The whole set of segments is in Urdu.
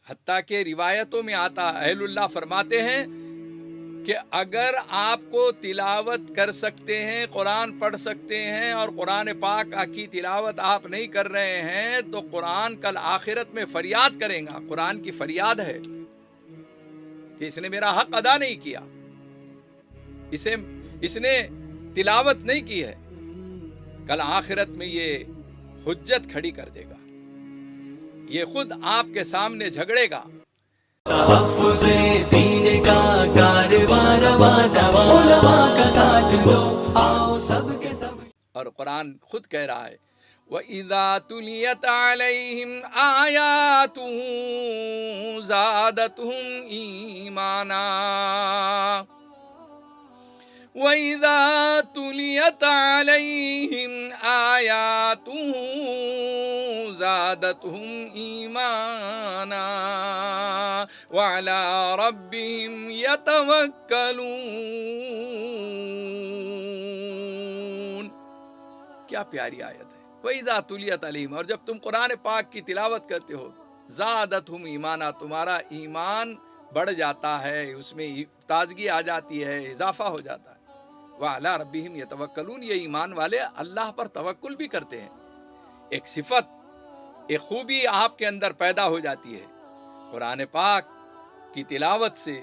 حتیٰ کہ روایتوں میں آتا اہل اللہ فرماتے ہیں کہ اگر آپ کو تلاوت کر سکتے ہیں، قرآن پڑھ سکتے ہیں اور قرآن پاک کی تلاوت آپ نہیں کر رہے ہیں تو قرآن کل آخرت میں فریاد کریں گا. قرآن کی فریاد ہے کہ اس نے میرا حق ادا نہیں کیا، اس نے تلاوت نہیں کی ہے. کل آخرت میں یہ حجت کھڑی کر دے گا، یہ خود آپ کے سامنے جھگڑے گا. تحفظ دین کا کاروبار علماء کا ساتھ دو، آؤ سب کے سب. اور قرآن خود کہہ رہا ہے وَإِذَا تُلِيَتْ عَلَيْهِمْ آيَاتُهُ زَادَتْهُمْ إِيمَانًا وَإِذَا تُلِيَتْ عَلَيْهِمْ آيَاتُهُ زَادَتْهُمْ إِيمَانًا وَعَلَى رَبِّهِمْ يَتَوَكَّلُونَ. کیا پیاری آیت ہے. وَإِذَا تُلِيَتْ عَلَيْهِمْ، اور جب تم قرآن پاک کی تلاوت کرتے ہو، زَادَتْهُمْ إِيمَانًا، تمہارا ایمان بڑھ جاتا ہے، اس میں تازگی آ جاتی ہے، اضافہ ہو جاتا ہے. وَعَلَىٰ رَبِّهِمْ يَتَوَكَّلُونَ، یہ ایمان والے اللہ پر توکل بھی کرتے ہیں. ایک صفت، ایک خوبی آپ کے اندر پیدا ہو جاتی ہے. قرآن پاک کی تلاوت سے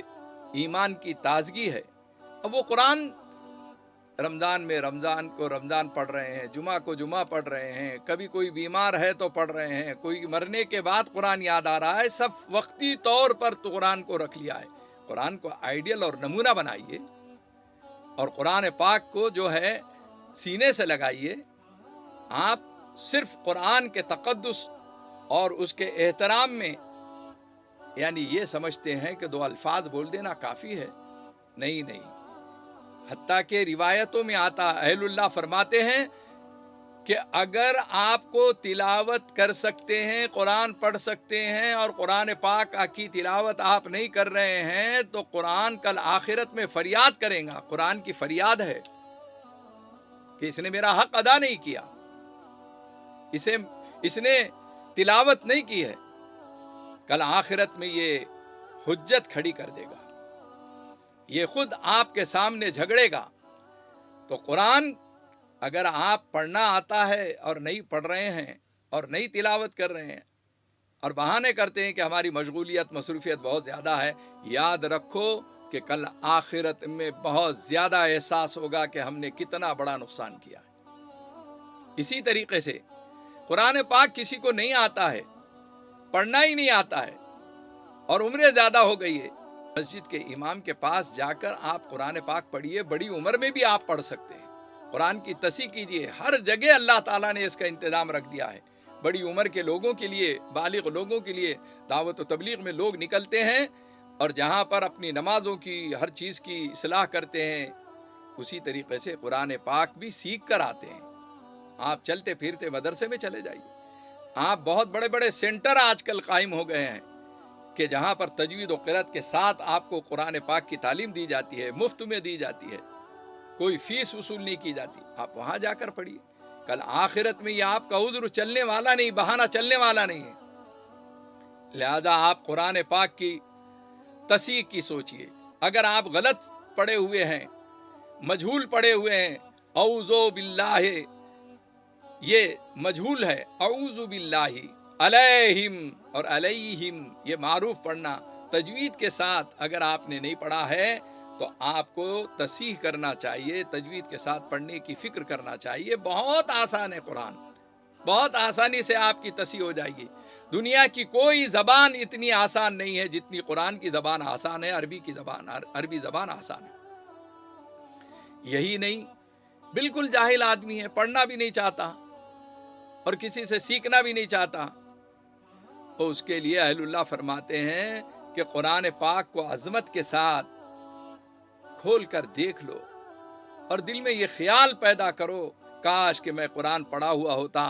ایمان کی تازگی ہے. اب وہ قرآن رمضان میں رمضان کو رمضان پڑھ رہے ہیں، جمعہ کو جمعہ پڑھ رہے ہیں، کبھی کوئی بیمار ہے تو پڑھ رہے ہیں، کوئی مرنے کے بعد قرآن یاد آ رہا ہے، سب وقتی طور پر تو قرآن کو رکھ لیا ہے. قرآن کو آئیڈیل اور نمونہ بنائیے اور قرآن پاک کو جو ہے سینے سے لگائیے. آپ صرف قرآن کے تقدس اور اس کے احترام میں یعنی یہ سمجھتے ہیں کہ 2 الفاظ بول دینا کافی ہے. نہیں، حتیٰ کہ روایتوں میں آتا اہل اللہ فرماتے ہیں کہ اگر آپ کو تلاوت کر سکتے ہیں، قرآن پڑھ سکتے ہیں اور قرآن پاک کی تلاوت آپ نہیں کر رہے ہیں تو قرآن کل آخرت میں فریاد کریں گا. قرآن کی فریاد ہے کہ اس نے میرا حق ادا نہیں کیا، اس نے تلاوت نہیں کی ہے. کل آخرت میں یہ حجت کھڑی کر دے گا، یہ خود آپ کے سامنے جھگڑے گا. تو قرآن اگر آپ پڑھنا آتا ہے اور نہیں پڑھ رہے ہیں اور نہیں تلاوت کر رہے ہیں اور بہانے کرتے ہیں کہ ہماری مشغولیت مصروفیت بہت زیادہ ہے، یاد رکھو کہ کل آخرت میں بہت زیادہ احساس ہوگا کہ ہم نے کتنا بڑا نقصان کیا ہے. اسی طریقے سے قرآن پاک کسی کو نہیں آتا ہے، پڑھنا ہی نہیں آتا ہے اور عمریں زیادہ ہو گئی ہے، مسجد کے امام کے پاس جا کر آپ قرآن پاک پڑھیے. بڑی عمر میں بھی آپ پڑھ سکتے ہیں. قرآن کی تصحیح کیجیے. ہر جگہ اللہ تعالیٰ نے اس کا انتظام رکھ دیا ہے. بڑی عمر کے لوگوں کے لیے، بالغ لوگوں کے لیے دعوت و تبلیغ میں لوگ نکلتے ہیں اور جہاں پر اپنی نمازوں کی ہر چیز کی اصلاح کرتے ہیں، اسی طریقے سے قرآن پاک بھی سیکھ کر آتے ہیں. آپ چلتے پھرتے مدرسے میں چلے جائیے. آپ بہت بڑے بڑے سینٹر آج کل قائم ہو گئے ہیں کہ جہاں پر تجوید و قرأت کے ساتھ آپ کو قرآن پاک کی تعلیم دی جاتی ہے، مفت میں دی جاتی ہے، کوئی فیس وصول نہیں کی جاتی. آپ وہاں جا کر پڑھیے. کل آخرت میں یہ آپ کا عذر چلنے والا نہیں، بہانہ چلنے والا نہیں ہے. لہذا آپ قرآن پاک کی تصحیح کی سوچئے. اگر آپ غلط پڑھے ہوئے ہیں، مجہول پڑھے ہوئے ہیں، اعوذ باللہ، یہ مجہول ہے، اعوذ باللہ علیہم اور علیہم یہ معروف پڑھنا. تجوید کے ساتھ اگر آپ نے نہیں پڑھا ہے تو آپ کو تصحیح کرنا چاہیے، تجوید کے ساتھ پڑھنے کی فکر کرنا چاہیے. بہت آسان ہے قرآن، بہت آسانی سے آپ کی تصحیح ہو جائے گی. دنیا کی کوئی زبان اتنی آسان نہیں ہے جتنی قرآن کی زبان آسان ہے. عربی زبان آسان ہے. یہی نہیں، بالکل جاہل آدمی ہے، پڑھنا بھی نہیں چاہتا اور کسی سے سیکھنا بھی نہیں چاہتا، تو اس کے لیے اہل اللہ فرماتے ہیں کہ قرآن پاک کو عظمت کے ساتھ کھول کر دیکھ لو اور دل میں یہ خیال پیدا کرو کاش کہ میں قرآن پڑھا ہوا ہوتا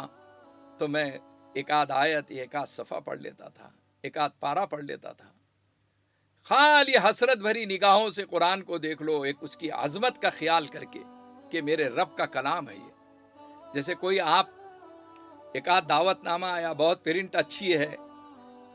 تو میں ایک آدھ آیت، ایک آدھ صفحہ پڑھ لیتا تھا، ایک آدھ پارہ پڑھ لیتا تھا. خالی حسرت بھری نگاہوں سے قرآن کو دیکھ لو، ایک اس کی عظمت کا خیال کر کے کہ میرے رب کا کلام ہے یہ. جیسے کوئی آپ ایک آدھ دعوت نامہ آیا، بہت پرنٹ اچھی ہے،